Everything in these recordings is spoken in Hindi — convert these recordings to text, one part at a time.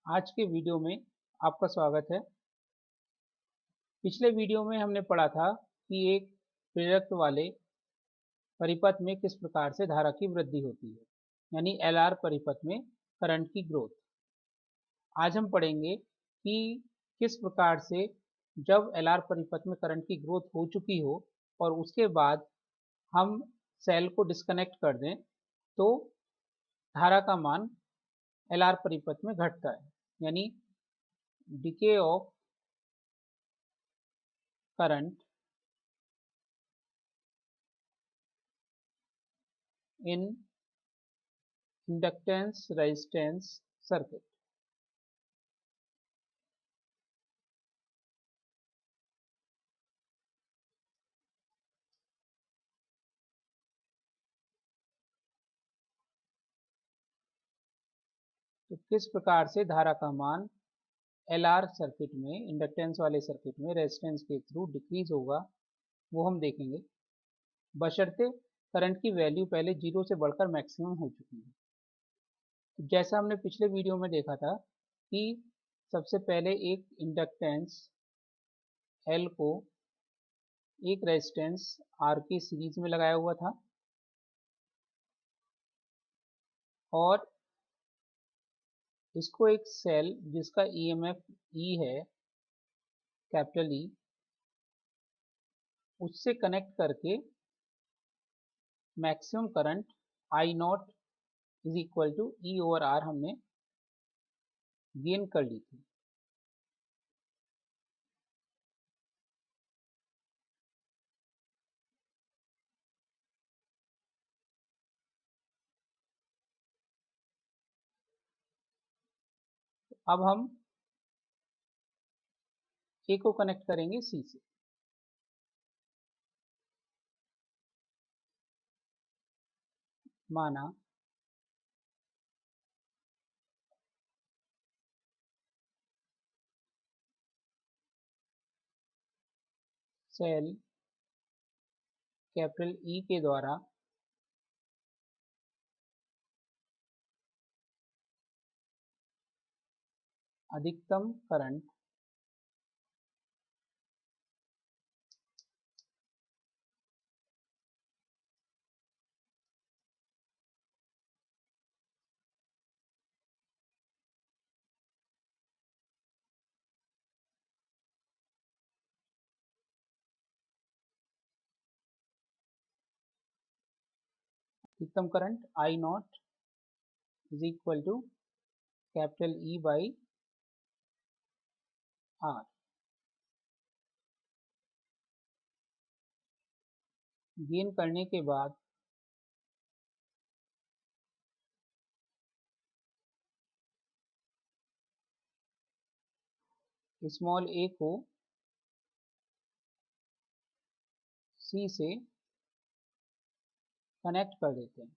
आज के वीडियो में आपका स्वागत है। पिछले वीडियो में हमने पढ़ा था कि एक प्रेरक वाले परिपथ में किस प्रकार से धारा की वृद्धि होती है, यानी एलआर परिपथ में करंट की ग्रोथ। आज हम पढ़ेंगे कि किस प्रकार से जब एलआर परिपथ में करंट की ग्रोथ हो चुकी हो और उसके बाद हम सेल को डिस्कनेक्ट कर दें तो धारा का मान एलआर परिपथ में घटता है, यानी decay of current in inductance resistance circuit. तो किस प्रकार से धारा का मान एलआर सर्किट में, इंडक्टेंस वाले सर्किट में रेजिस्टेंस के थ्रू डिक्रीज होगा वो हम देखेंगे, बशर्ते करंट की वैल्यू पहले जीरो से बढ़कर मैक्सिमम हो चुकी है। तो जैसा हमने पिछले वीडियो में देखा था कि सबसे पहले एक इंडक्टेंस एल को एक रेजिस्टेंस आर के सीरीज में लगाया हुआ था और इसको एक सेल जिसका ईएमएफ ई है, कैपिटल ई, उससे कनेक्ट करके maximum current I not is equal to E over R हमने गेन कर ली थी। अब हम ए को कनेक्ट करेंगे सी से। माना सेल कैपिटल ई के द्वारा अधिकतम current I not is equal to capital E by R gain करने के बाद स्मॉल ए को सी से कनेक्ट कर देते हैं।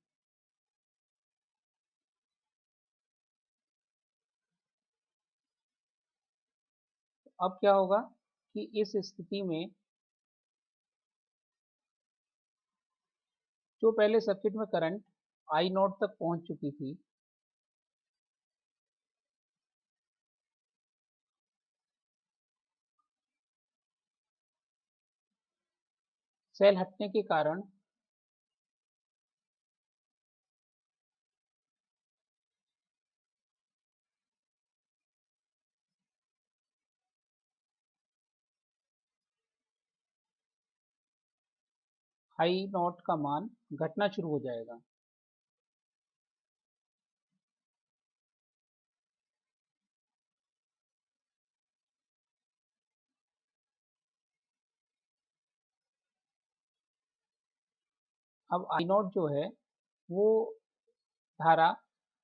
अब क्या होगा कि इस स्थिति में जो पहले सर्किट में करंट आई नॉट तक पहुंच चुकी थी, सेल हटने के कारण आई नॉट का मान घटना शुरू हो जाएगा। अब आई नॉट जो है वो धारा,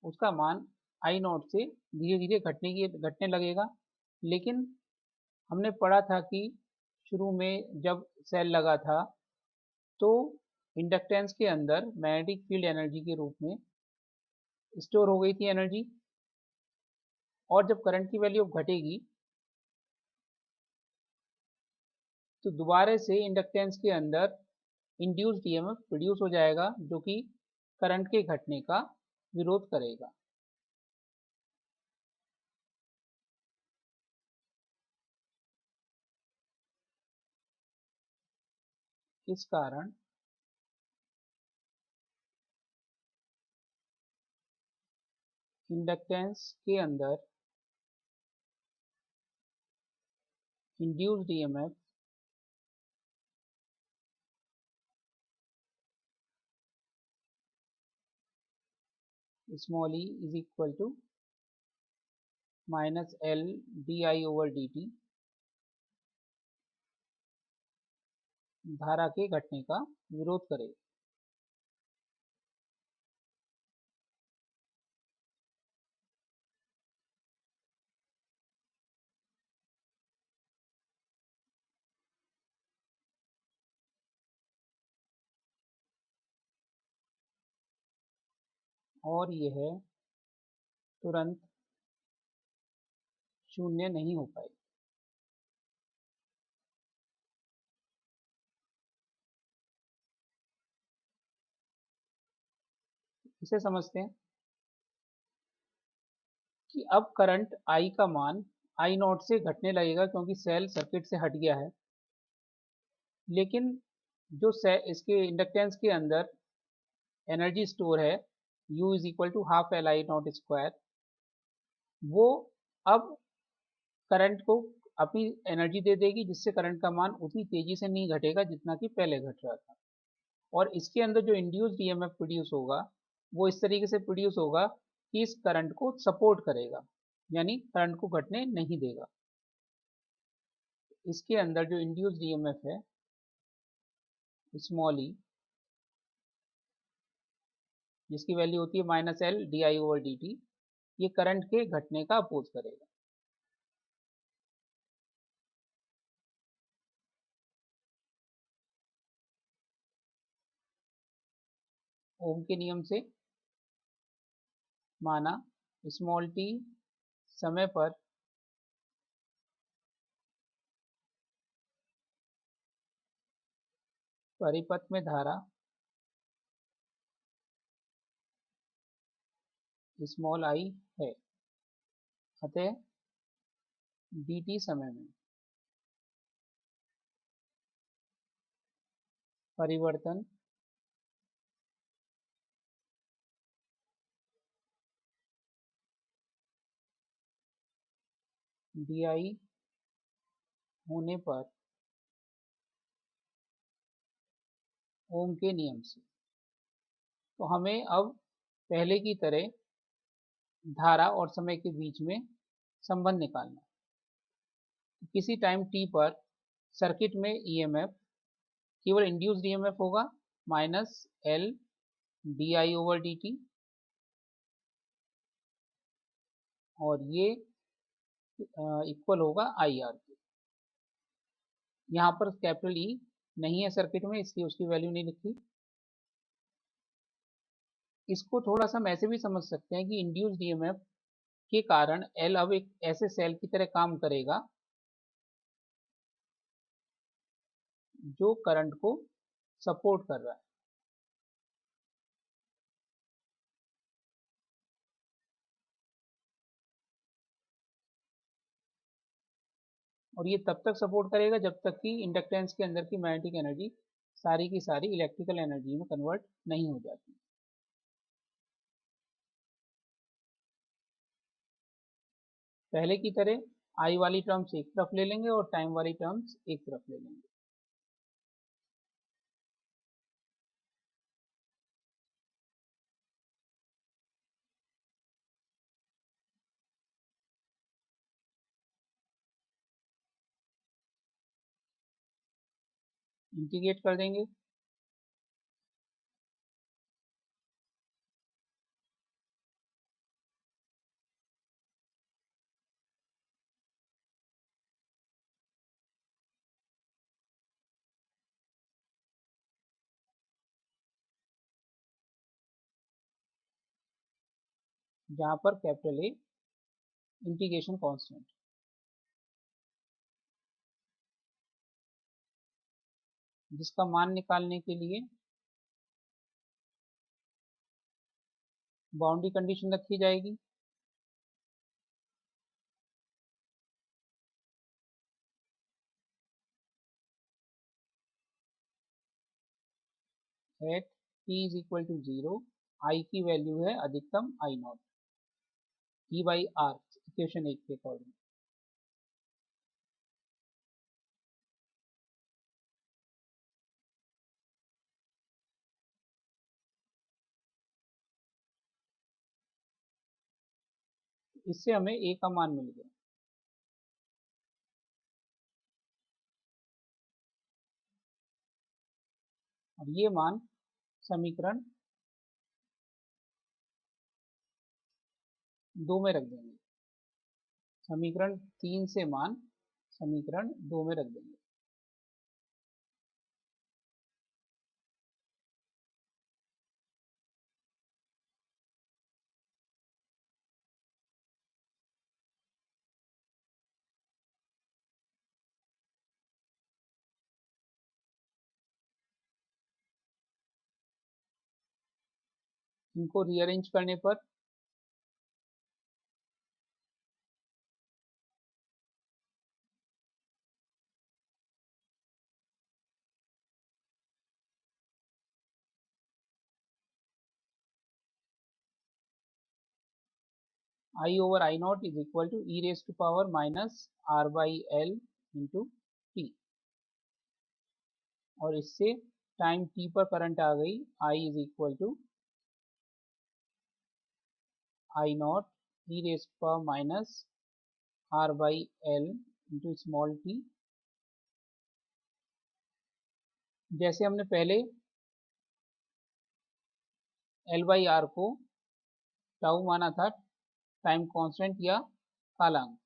उसका मान आई नॉट से धीरे धीरे घटने लगेगा। लेकिन हमने पढ़ा था कि शुरू में जब सेल लगा था तो इंडक्टेंस के अंदर मैग्नेटिक फील्ड एनर्जी के रूप में स्टोर हो गई थी एनर्जी, और जब करंट की वैल्यू घटेगी तो दोबारा से इंडक्टेंस के अंदर इंड्यूस्ड ईएमएफ प्रोड्यूस हो जाएगा जो कि करंट के घटने का विरोध करेगा। इस कारण इंडक्टेंस के अंदर induced EMF small E is equal to minus L D I over D T धारा के घटने का विरोध करेगा। और यह तुरंत शून्य नहीं हो पाएगी। इसे समझते हैं कि अब करंट I का मान I नॉट से घटने लगेगा क्योंकि सेल सर्किट से हट गया है, लेकिन जो इसके इंडक्टेंस के अंदर एनर्जी स्टोर है U is equal to half L I naught square, वो अब करंट को अपनी एनर्जी दे देगी, जिससे करंट का मान उतनी तेजी से नहीं घटेगा जितना कि पहले घट रहा था। और इसके अंदर जो इंड्यूस्ड ईएमएफ प्रोड्यूस होगा वो इस तरीके से प्रोड्यूस होगा कि इस करंट को सपोर्ट करेगा, यानी करंट को घटने नहीं देगा। इसके अंदर जो इंड्यूस्ड ईएमएफ है स्मॉल ई, जिसकी वैल्यू होती है minus L D I over D T, ये करंट के घटने का अपोज करेगा। ओम के नियम से माना स्मॉल टी समय पर परिपथ में धारा स्मॉल आई है, अतः dt समय में परिवर्तन di होने पर ओम के नियम से, तो हमें अब पहले की तरह धारा और समय के बीच में संबंध निकालना है। किसी टाइम t पर सर्किट में ईएमएफ केवल इंड्यूस्ड ईएमएफ होगा minus L D I over D T, और ये इक्वल होगा आई आर के। यहाँ पर कैपिटल ई नहीं है सर्किट में, इसलिए उसकी वैल्यू नहीं लिखी। इसको थोड़ा सा हम ऐसे भी समझ सकते हैं कि इंड्यूस्ड ईएमएफ के कारण एल अब एक ऐसे सेल की तरह काम करेगा जो करंट को सपोर्ट कर रहा है। और ये तब तक सपोर्ट करेगा जब तक कि इंडक्टेंस के अंदर की मैग्नेटिक एनर्जी सारी की सारी इलेक्ट्रिकल एनर्जी में कन्वर्ट नहीं हो जाती। पहले की तरह आई वाली टर्म्स एक तरफ ले लेंगे और टाइम वाली टर्म्स एक तरफ ले लेंगे। इंटीग्रेट कर देंगे। जहां पर कैपिटल ए इंटीग्रेशन कांस्टेंट, जिसका मान निकालने के लिए बाउंड्री कंडीशन रखी जाएगी। At T is equal to 0, I की वैल्यू है अधिकतम I not, E by R equation 1 के अकॉर्डिंग। इससे हमें ए का मान मिल गया। और ये मान समीकरण 2 में रख देंगे, समीकरण 3 से मान समीकरण 2 में रख देंगे। इनको रीअरेंज करने पर I over I not is equal to E raise to power minus R by L into T, और इससे टाइम टी पर करंट आ गई I is equal to I not E raise to power minus R by L into small T. जैसे हमने पहले एल बाई आर को टाउ माना था, टाइम कांस्टेंट या कालांक,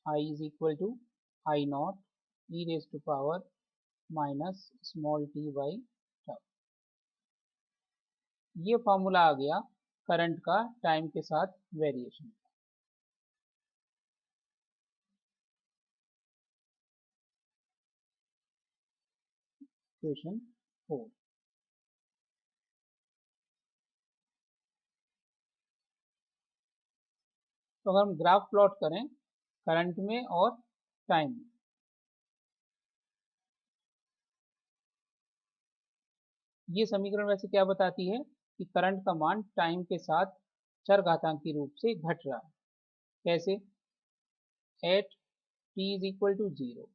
I is equal to I not E raise to power minus small T by tau. ये फॉर्मूला आ गया करंट का टाइम के साथ वेरिएशन। क्वेश्चन 4, तो अगर हम ग्राफ प्लॉट करें करंट में और टाइम में, ये समीकरण वैसे क्या बताती है कि करंट का मान टाइम के साथ चरघातांकी रूप से घट रहा है। कैसे? At T is equal to 0,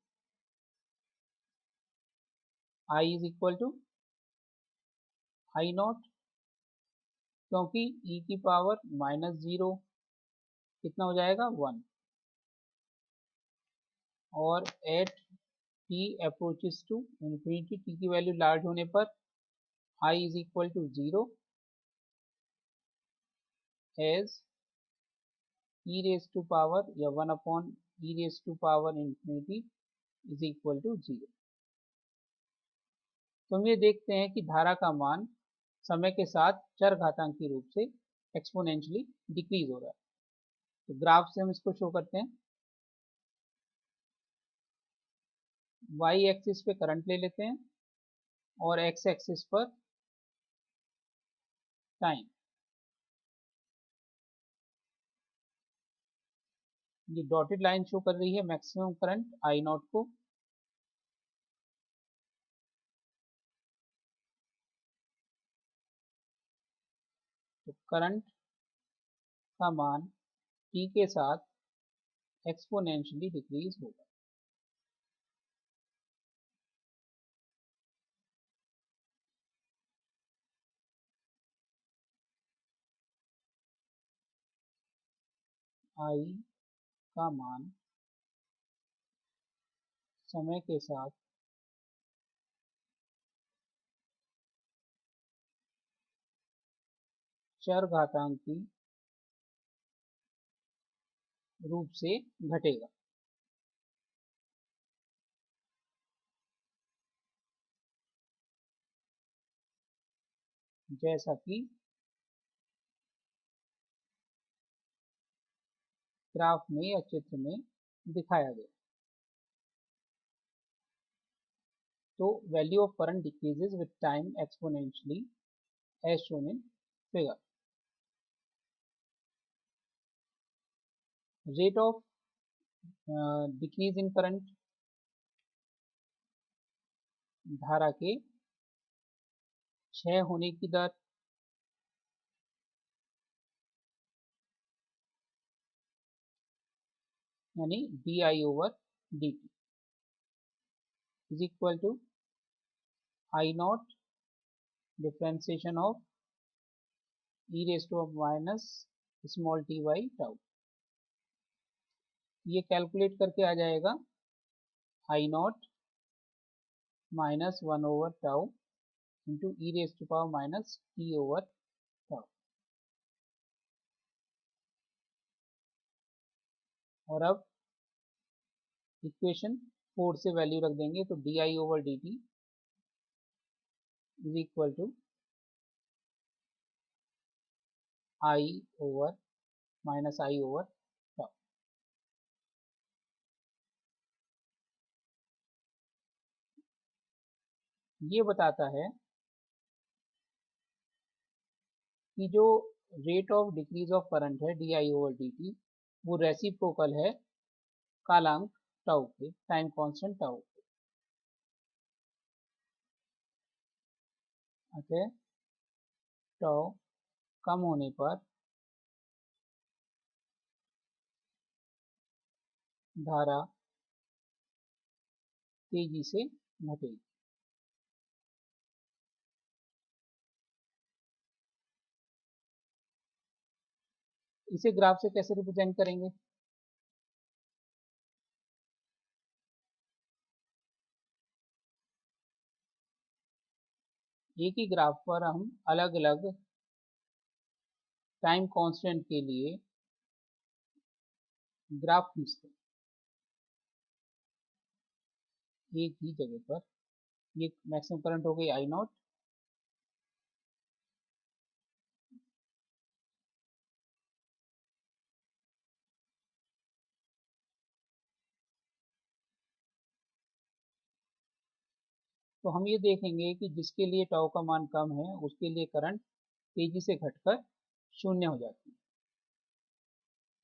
I is equal to I naught, क्योंकि ई की पावर माइनस 0 कितना हो जाएगा 1, और at T approaches to infinity, T की वैल्यू लार्ज होने पर I is equal to 0 as E raise to power या 1 upon E raise to power infinity is equal to 0। तो हम ये देखते हैं कि धारा का मान समय के साथ चरघातांकी रूप से एक्सपोनेंशियली डिक्रीज हो रहा है। तो ग्राफ से हम इसको शो करते हैं। वाई एक्सिस पे करंट ले लेते हैं और एक्स एक्सिस पर टाइम। ये डॉटेड लाइन शो कर रही है मैक्सिमम करंट आई नॉट को। तो करंट का मान टी के साथ एक्सपोनेंशियली डिक्रीज होगा। आई का मान समय के साथ चरघातांकी रूप से घटेगा। जैसा कि ग्राफ में या चित्र में दिखाया गया। तो value of current decreases with time exponentially as shown in figure। Rate of decrease in current, धारा के क्षय होने की दर, यानी D I over D T is equal to I nought differentiation of E raise to minus small T by tau. ये कैलकुलेट करके आ जाएगा I nought minus 1 over tau into E raise to power minus T over tau. और अब इक्वेशन 4 से वैल्यू रख देंगे तो D I over D T is equal to I over minus I over tau. ये बताता है कि जो rate of decrease of current है D I over D T वो रेसिप्रोकल है कालांक टाउ के, टाइम कांस्टेंट टाउ के। अतः टाउ कम होने पर धारा तेजी से घटेगी। इसे ग्राफ से कैसे रिप्रेजेंट करेंगे? एक ही ग्राफ पर हम अलग अलग टाइम कांस्टेंट के लिए ग्राफ खींचते हैं। एक ही जगह पर ये मैक्सिमम करंट हो गई आई नॉट, तो हम ये देखेंगे कि जिसके लिए टाउ का मान कम है उसके लिए करंट तेजी से घटकर शून्य हो जाती है।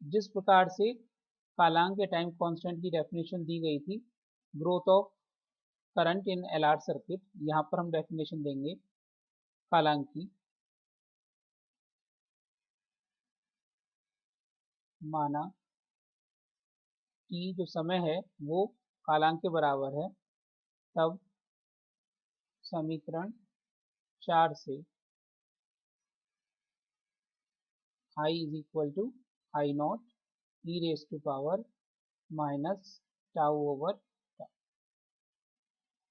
जिस प्रकार से कालांक के टाइम कांस्टेंट की डेफिनेशन दी गई थी growth of current in L R circuit, यहाँ पर हम डेफिनेशन देंगे कालांक की। माना कि जो समय है वो कालांक के बराबर है, तब समीकरण 4 से i is equal to I not E raise to power minus tau over tau,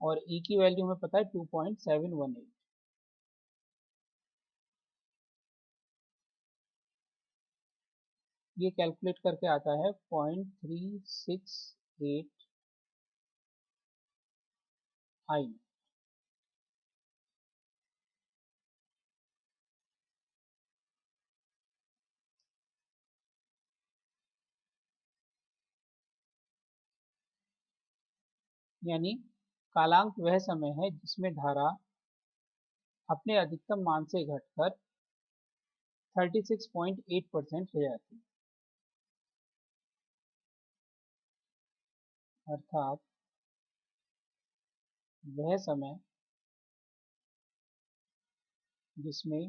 और e की वैल्यू हमें पता है 2.718। ये कैलकुलेट करके आता है 0.368 आई। यानी कालांक वह समय है जिसमें धारा अपने अधिकतम मान से घटकर 36.8% हो जाती है। अर्थात वह समय जिसमें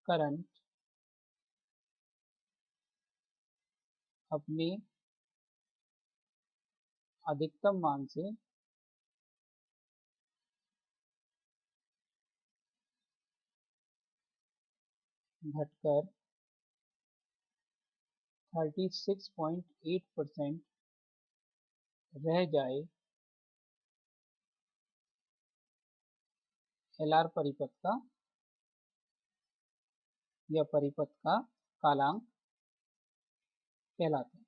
करंट अपने अधिकतम मान से घटकर 36.8% रह जाए एल आर परिपथ का या परिपथ का कालांक कहलाता है।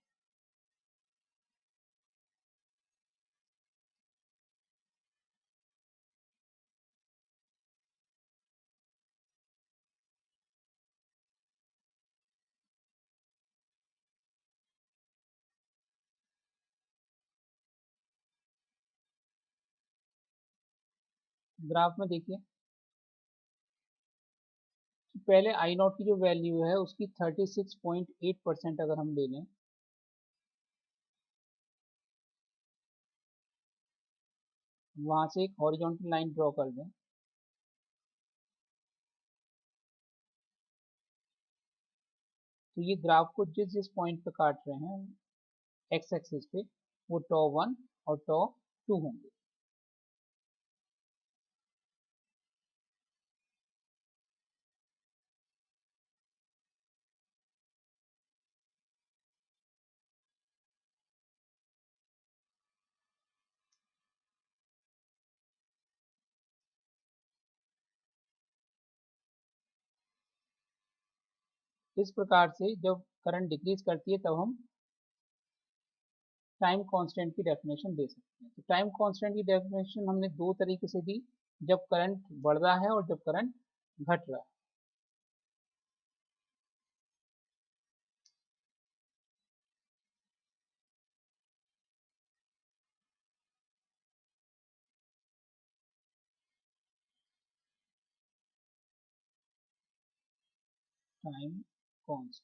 ग्राफ में देखिए पहले आई नॉट की जो वैल्यू है उसकी 36.8% अगर हम ले लें, वहां से एक हॉरिजॉन्टल लाइन ड्रॉ कर दें, तो ये ग्राफ को जिस जिस पॉइंट पे काट रहे हैं एक्स एक्सिस पे, वो टॉ 1 और टॉ 2 होंगे। इस प्रकार से जब करंट डिक्रीज करती है तब हम टाइम कांस्टेंट की डेफिनेशन दे सकते हैं। तो टाइम कांस्टेंट की डेफिनेशन हमने दो तरीके से दी, जब करंट बढ़ रहा है और जब करंट घट रहा है। टाइम कांस्टेंट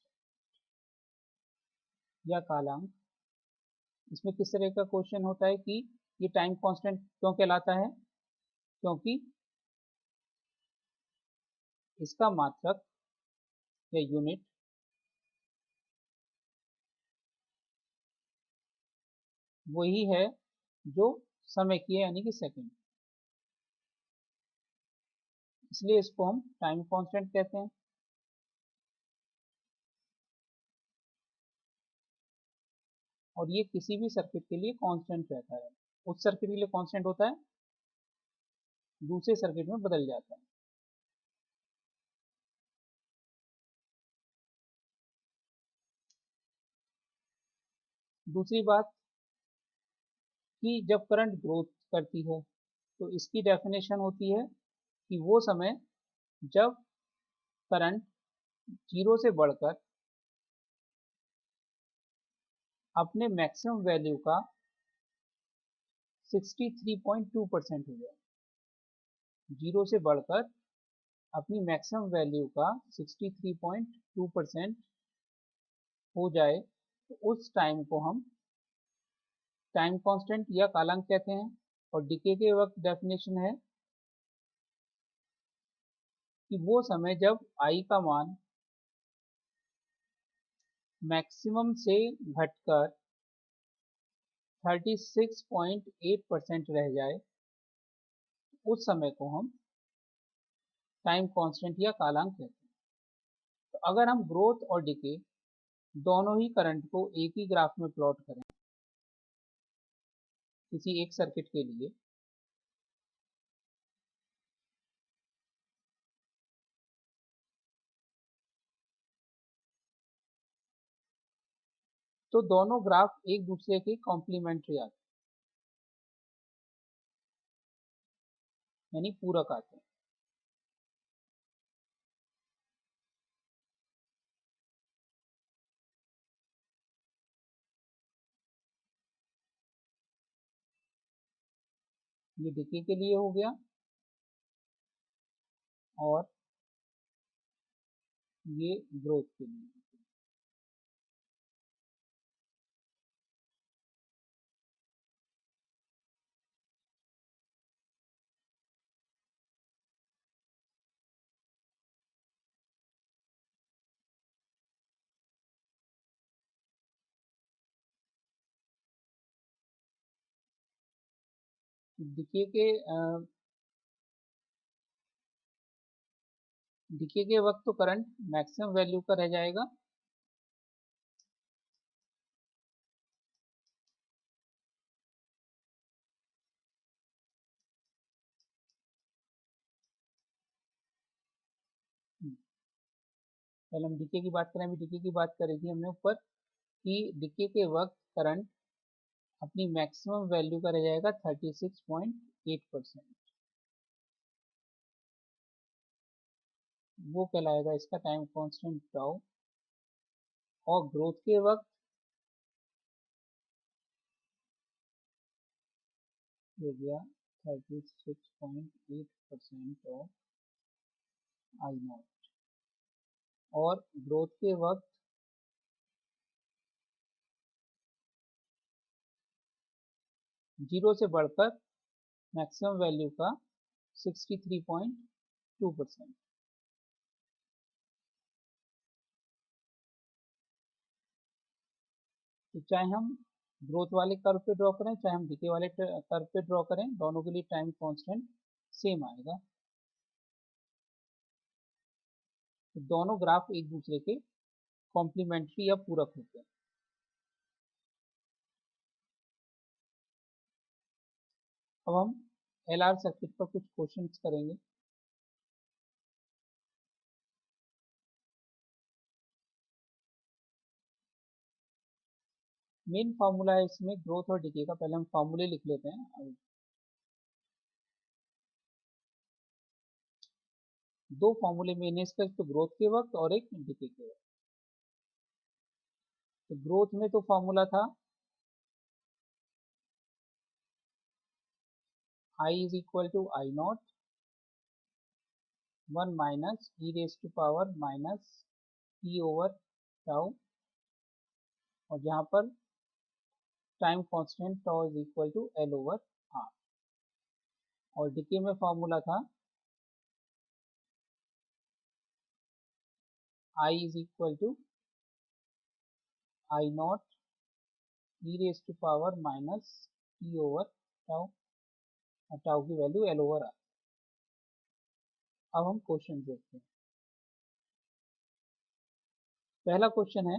या कालांक, इसमें किस तरह का क्वेश्चन होता है कि ये टाइम कांस्टेंट क्यों कहलाता है, क्योंकि इसका मात्रक या यूनिट वही है जो समय की है, यानी कि सेकंड, इसलिए इसको हम टाइम कांस्टेंट कहते हैं। और ये किसी भी सर्किट के लिए कांस्टेंट रहता है। उस सर्किट के लिए कांस्टेंट होता है, दूसरे सर्किट में बदल जाता है। दूसरी बात कि जब करंट ग्रोथ करती है तो इसकी डेफिनेशन होती है कि वो समय जब करंट जीरो से बढ़कर अपने मैक्सिमम वैल्यू का 63.2% हो जाए। जीरो से बढ़कर अपनी मैक्सिमम वैल्यू का 63.2% हो जाए, तो उस टाइम को हम टाइम कांस्टेंट या कालांक कहते हैं। और डिके के वक्त डेफिनेशन है कि वो समय जब आई का मान मैक्सिमम से घटकर 36.8% रह जाए, उस समय को हम टाइम कांस्टेंट या कालांक कहते हैं। तो अगर हम ग्रोथ और डिके दोनों ही करंट को एक ही ग्राफ में प्लॉट करें किसी एक सर्किट के लिए, तो दोनों ग्राफ एक दूसरे के कॉम्प्लीमेंट्री आते हैं, यानी पूरक आते हैं। ये डिके के लिए हो गया और ये ग्रोथ के लिए। डिके के वक्त तो करंट मैक्सिमम वैल्यू का रह जाएगा, पहले हम डिके की बात करें, अभी डिके की बात करी थी हमने ऊपर कि डिके के वक्त करंट अपनी मैक्सिमम वैल्यू का रह जाएगा 36.8%, वो कहलाएगा इसका टाइम कांस्टेंट टाउ। और ग्रोथ के वक्त हो गया 36.8% ऑफ आई नॉट। और ग्रोथ के वक्त जीरो से बढ़कर मैक्सिमम वैल्यू का 63.2%। तो चाहे हम ग्रोथ वाले कर्व पे ड्रॉ करें चाहे हम डिके वाले कर्व पे ड्रॉ करें, दोनों के लिए टाइम कांस्टेंट सेम आएगा। तो दोनों ग्राफ एक दूसरे के कॉम्प्लीमेंट्री या पूरक होते हैं। अब हम एलआर सर्किट पर कुछ क्वेश्चंस करेंगे। मेन फार्मूला है इसमें ग्रोथ और डिके का, पहले हम फार्मूले लिख लेते हैं। दो फार्मूले मेन है इसका, तो ग्रोथ के वक्त और एक डिके के वक्त। तो ग्रोथ में तो फार्मूला था I is equal to I not 1 minus E raise to power minus E over tau, और जहाँ पर time constant tau is equal to L over R. और डिके में फार्मूला था I is equal to I not E raise to power minus E over tau, और टाउ की वैल्यू एल ओवर आर। अब हम क्वेश्चन देखते हैं। पहला क्वेश्चन है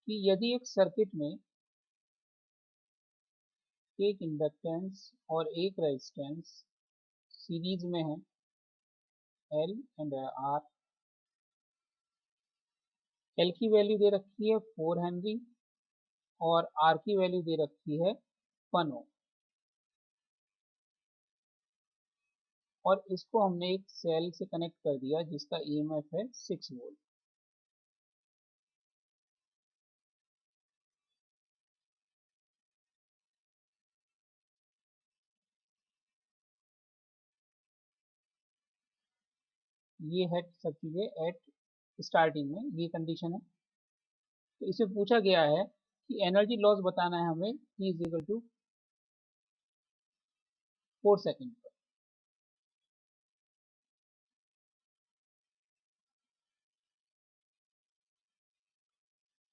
कि यदि एक सर्किट में एक इंडक्टेंस और एक रेजिस्टेंस सीरीज में है एल एंड आर, एल की वैल्यू दे रखी है 4 हेनरी और आर की वैल्यू दे रखी है 1 ओम, और इसको हमने एक सेल से कनेक्ट कर दिया जिसका ईएमएफ है 6 वोल्ट। ये है सब चीजें एट स्टार्टिंग में, ये कंडीशन है। तो इसे पूछा गया है कि एनर्जी लॉस बताना है हमें T is equal to 4 second पर।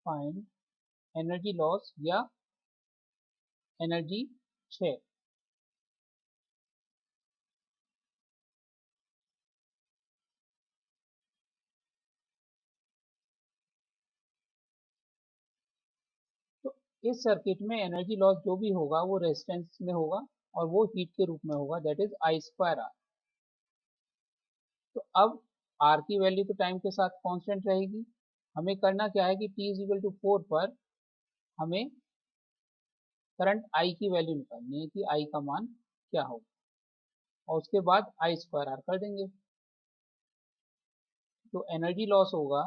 फाइंड एनर्जी लॉस या एनर्जी क्षय। तो इस सर्किट में एनर्जी लॉस जो भी होगा वो रेजिस्टेंस में होगा और वो हीट के रूप में होगा, that is I square R. तो अब आर की वैल्यू तो टाइम के साथ कांस्टेंट रहेगी। हमें करना क्या है कि टी इज इक्वल टू 4 पर हमें करंट आई की वैल्यू निकालनी है कि आई का मान क्या होगा, और उसके बाद आई स्क्वायर आर कर देंगे। तो एनर्जी लॉस होगा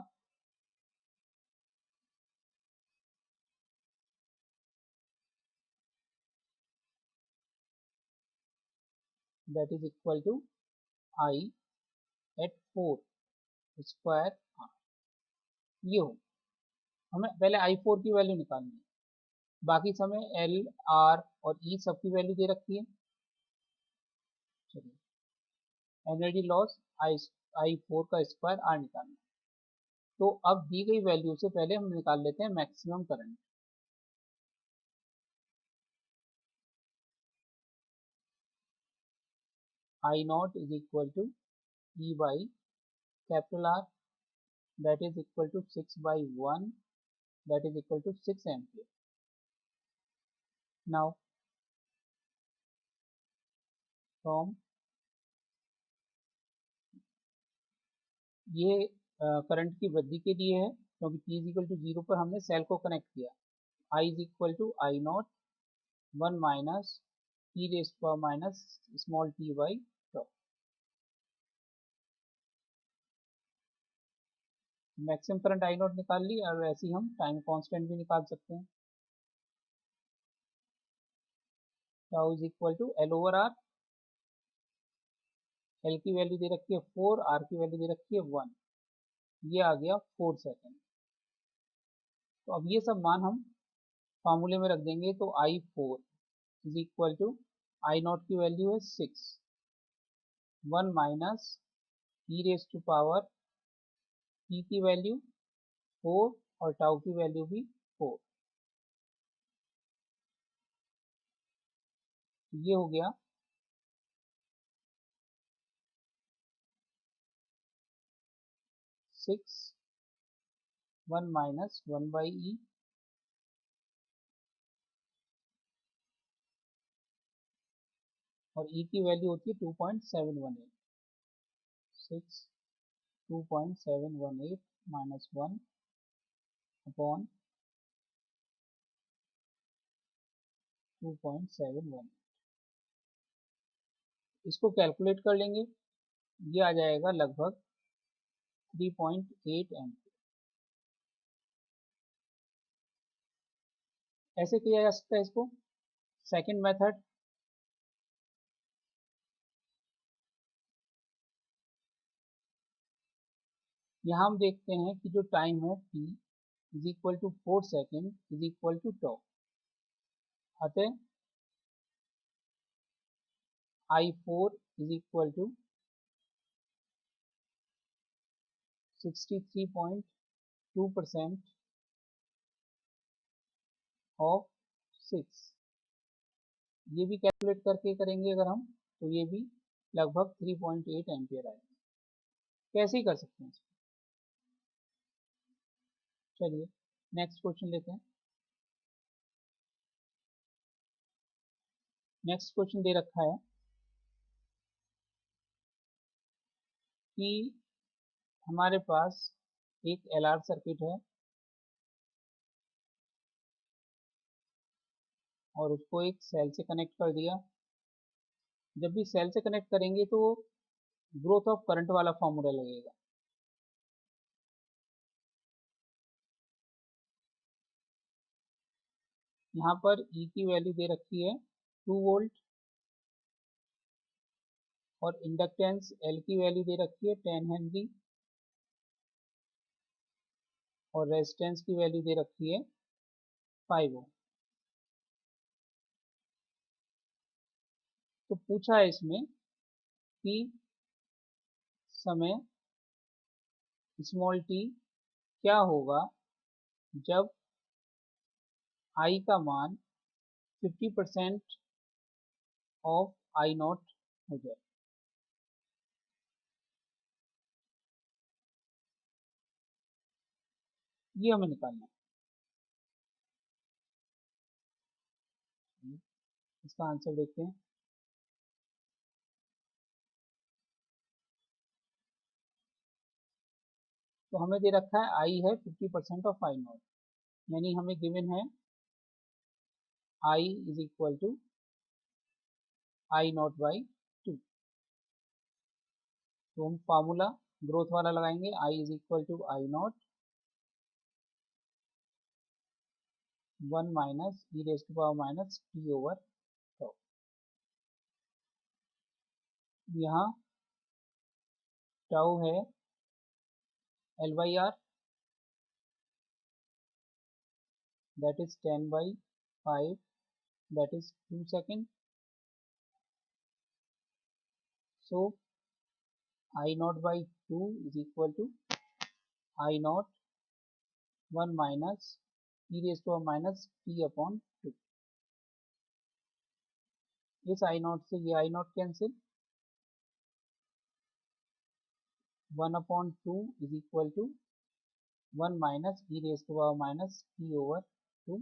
that is equal to I at 4 square R. ये हो, हमें पहले आई 4 की वैल्यू निकालनी है, बाकी समय एल आर और ई सब की वैल्यू दे रखी है। चलिए, एनर्जी लॉस आई 4 का स्क्वायर आर निकालना है। तो अब दी गई वैल्यू से पहले हम निकाल लेते हैं maximum current. I not is equal to E by capital R, that is equal to 6 by 1, that is equal to 6 ampere. Now from ये करंट की वृद्धि के लिए है क्योंकि t इज इक्वल टू 0 पर हमने सेल को कनेक्ट किया। I is equal to I not 1 minus E raise power minus small t by tau. Maximum current I naught निकाल ली, और ऐसे ही हम टाइम कांस्टेंट भी निकाल सकते हैं। Tau is equal to L over R, L की वैल्यू दे रखी है 4, आर की वैल्यू दे रखी है 1, ये आ गया 4 सेकेंड। तो अब ये सब मान हम फार्मूले में रख देंगे। तो I4 is equal to I nought की वैल्यू है 6, 1 minus E raise to power E की वैल्यू 4 और टाउ की वैल्यू भी 4। ये हो गया 6, 1 माइनस 1 बाई ई, और ई की वैल्यू होती है 2.718, 6 2.718 माइनस 1 अपॉन 2.718। इसको कैलकुलेट कर लेंगे, ये आ जाएगा लगभग 3.8 एम्पीयर। ऐसे किया जा सकता है इसको। सेकंड मेथड, यहाँ हम देखते हैं कि जो टाइम है t is equal to 4 second is equal to tau, अतः I4 is equal to 63.2% of 6। ये भी कैलकुलेट करके करेंगे अगर हम, तो ये भी लगभग 3.8 एम्पियर आएगा। कैसे ही कर सकते हैं इसको। चलिए नेक्स्ट क्वेश्चन लेते हैं। नेक्स्ट क्वेश्चन दे रखा है कि हमारे पास एक LR सर्किट है और उसको एक सेल से कनेक्ट कर दिया। जब भी सेल से कनेक्ट करेंगे तो ग्रोथ ऑफ करंट वाला फॉर्मूला लगेगा। यहाँ पर E की वैल्यू दे रखी है 2 वोल्ट और इंडक्टेंस L की वैल्यू दे रखी है 10 हेनरी और रेजिस्टेंस की वैल्यू दे रखी है 5 ओम। तो पूछा है इसमें कि समय स्मॉल t क्या होगा जब I का मान 50% ऑफ I नॉट हो जाए। ये हमें निकालना है। इसका आंसर देखते हैं। तो हमें दे रखा है I है 50% ऑफ I नॉट, यानी हमें गिवन है I is equal to I nought by 2। तो हम फार्मूला ग्रोथ वाला लगाएंगे, I is equal to I nought 1 minus E raise to power minus T over tau. यहाँ टाउ है L by R, that is 10 by 5, that is 2 second. So I naught by 2 is equal to I naught 1 minus e raised to a minus t upon 2। इस I naught से ये I naught cancel, 1 upon 2 is equal to 1 minus e raised to a minus t over 2।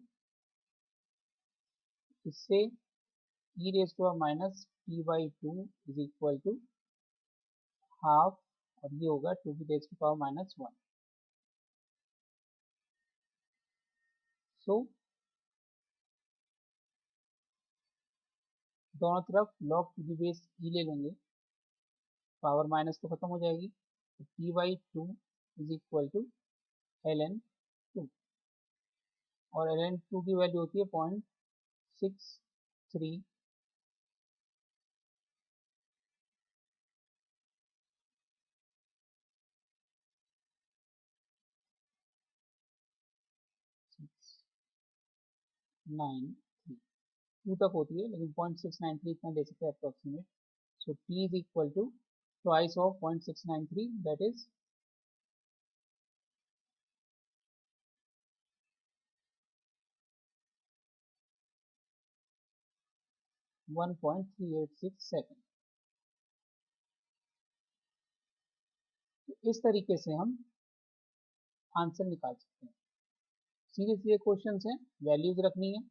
इससे e raised to a minus t by 2 is equal to half, और ये होगा 2 की raise to power minus 1। So दोनों तरफ log to the base E ले लेंगे, पावर माइनस तो खत्म हो जाएगी। तो T by 2 is equal to ln 2, और ln 2 की वैल्यू होती है 0.63 693 2 तक होती है लेकिन 0.693 इतना ले सकते हैं approximate. So T is equal to twice of 0.693 that is 1.386 second. तो इस तरीके से हम आंसर निकाल सकते हैं। सीधे सीधे क्वेश्चन है, वैल्यूज रखनी है।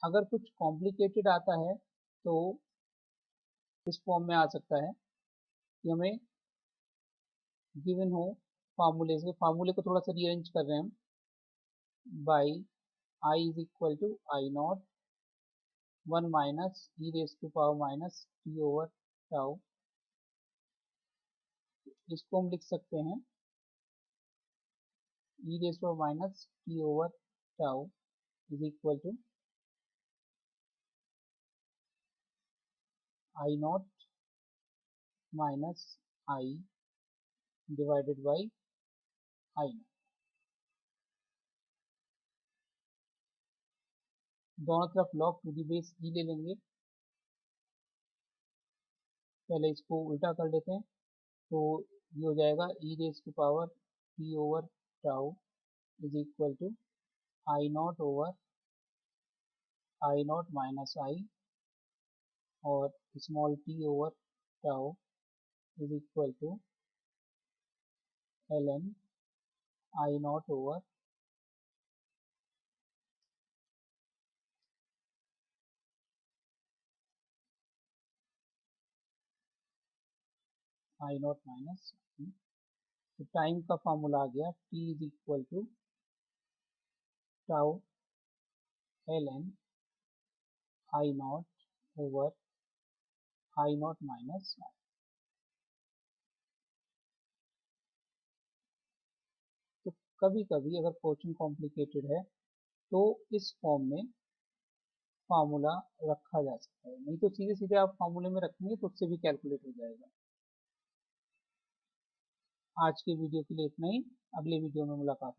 अगर कुछ कॉम्प्लिकेटेड आता है तो इस फॉर्म में आ सकता है कि हमें गिवन हो फार्मूले से, फार्मूले को थोड़ा सा रीअरेंज कर रहे हैं हम, by I is equal to I not 1 minus E raise to power minus T over tau. इसको हम लिख सकते हैं E raise to minus T over tau is equal to I nought minus I divided by I nought. दोनों तरफ log to the base E ले लेंगे। पहले इसको उल्टा कर लेते हैं तो ये हो जाएगा E raise to power T over tau is equal to I nought over I nought minus I और small T over tau is equal to L N I nought over I nought minus. तो टाइम का फॉर्मूला आ गया T is equal to tau L N I nought over I nought minus I. तो कभी कभी अगर क्वेश्चन कॉम्प्लिकेटेड है तो इस फॉर्म में फार्मूला रखा जा सकता है, नहीं तो सीधे सीधे आप फार्मूले में रखेंगे तो उससे भी कैलकुलेट हो जाएगा। आज के वीडियो के लिए इतना ही, अगले वीडियो में मुलाकात होगी।